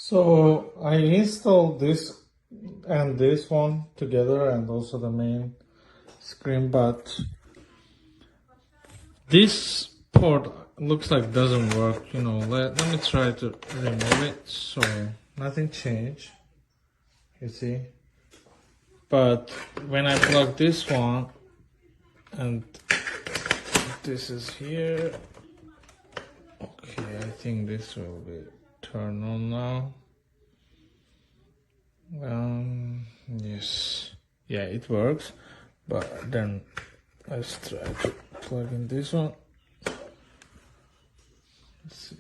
So I installed this and this one together and also the main screen, but this port looks like doesn't work. Let me try to remove it. So nothing changed, you see. But when I plug this one and this is here, okay, I think this will be turned on now. Yes, yeah, it works, but then let's try to plug in this one. Let's see.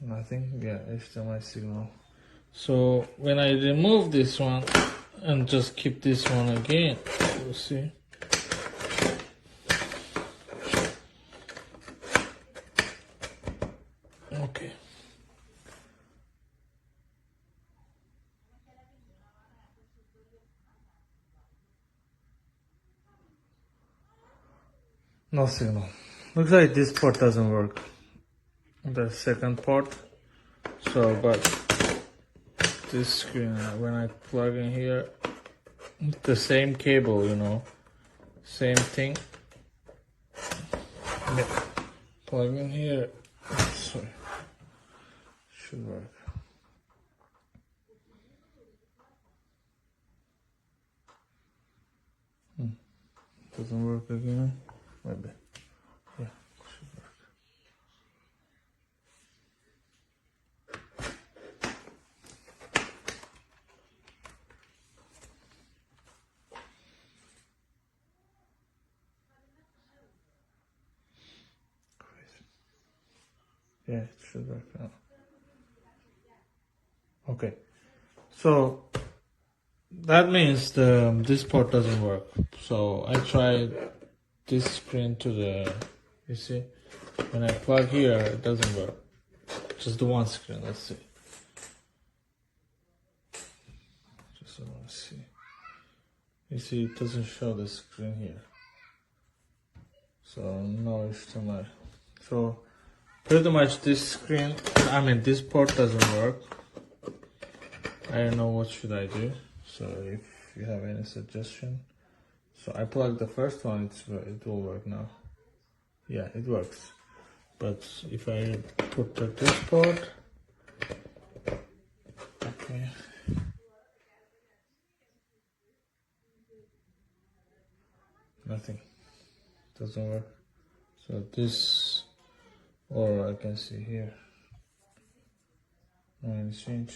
Nothing. Yeah, HDMI signal. So when I remove this one and just keep this one again, you'll see. Okay. No signal. Looks like this port doesn't work. The second port. So, but this screen, when I plug in here, the same cable, same thing. Yeah. Plug in here. Sorry. Should work. Doesn't work again. Maybe. Yeah, should work. Yeah, it should work now. Okay. So that means this port doesn't work. So I tried this screen to the, you see, when I plug here, it doesn't work. Just the one screen, let's see. Just want to see. You see, it doesn't show the screen here. So no HDMI. So pretty much this port doesn't work. I don't know what should I do. So if you have any suggestion. So I plugged the first one, it will work now. Yeah, it works. But if I put this port, okay. Nothing. Doesn't work. So this, or I can see here. Change.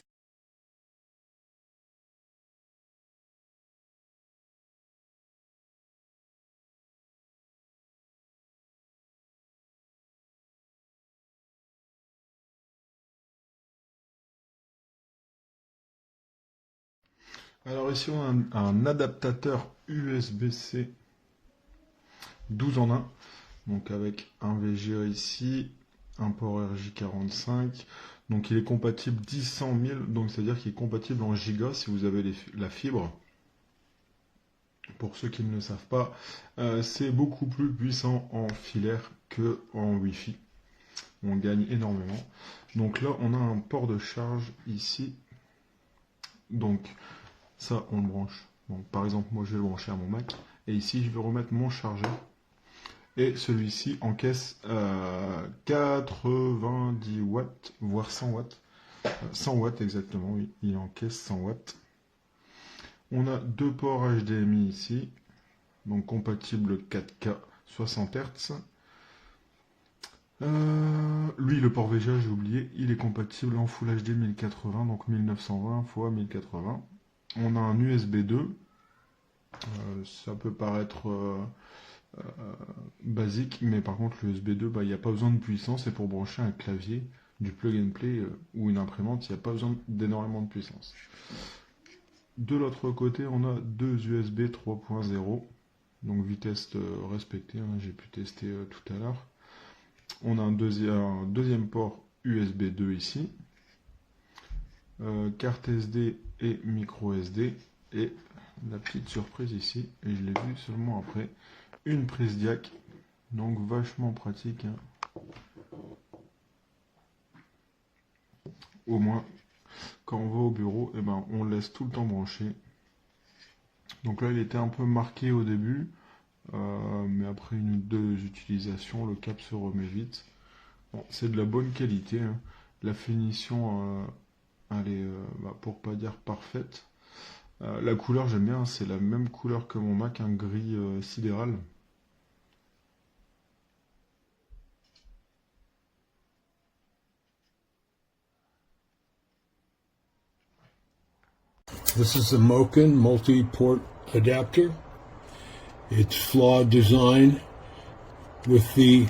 Alors ici on a un adaptateur USB-C 12 en 1, donc avec un VGA ici, un port RJ45, donc il est compatible 10-100 000, donc c'est-à-dire qu'il est compatible en giga si vous avez la fibre. Pour ceux qui ne le savent pas, c'est beaucoup plus puissant en filaire que en Wi-Fi. On gagne énormément. Donc là on a un port de charge ici, donc ça on le branche. Donc par exemple moi je vais le brancher à mon Mac, et ici je vais remettre mon chargeur. Et celui-ci encaisse 90 watts, voire 100 watts. 100 watts exactement, oui, il encaisse 100 watts. On a deux ports HDMI ici, donc compatible 4K 60 Hz. Lui, le port VGA, j'ai oublié, il est compatible en Full HD 1080, donc 1920 x 1080. On a un USB 2. Ça peut paraître basique, mais par contre le USB 2, il n'y a pas besoin de puissance, et pour brancher un clavier, du plug and play ou une imprimante, il n'y a pas besoin d'énormément de puissance. De l'autre côté, on a deux USB 3.0, donc vitesse respectée, hein, j'ai pu tester tout à l'heure. On a un deuxième port USB 2 ici, carte SD et micro SD, et la petite surprise ici, et je l'ai vu seulement après, une prise jack Donc vachement pratique, hein. Au moins, quand on va au bureau, eh ben, on le laisse tout le temps branché. Donc là, il était un peu marqué au début, mais après une ou deux utilisations, le cap se remet vite. Bon, c'est de la bonne qualité, hein. La finition, elle est, pour pas dire parfaite. La couleur, j'aime bien, c'est la même couleur que mon Mac, un gris sidéral. This is the MOKiN multi-port adapter. It's flawed design with the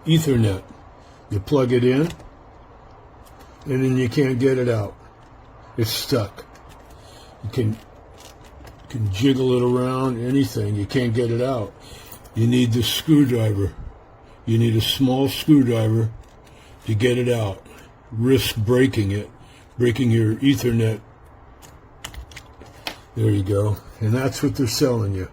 Ethernet. You plug it in, and then you can't get it out. It's stuck. You can jiggle it around, anything. You can't get it out. You need the screwdriver. You need a small screwdriver to get it out. Risk breaking it, breaking your Ethernet. There you go. And that's what they're selling you.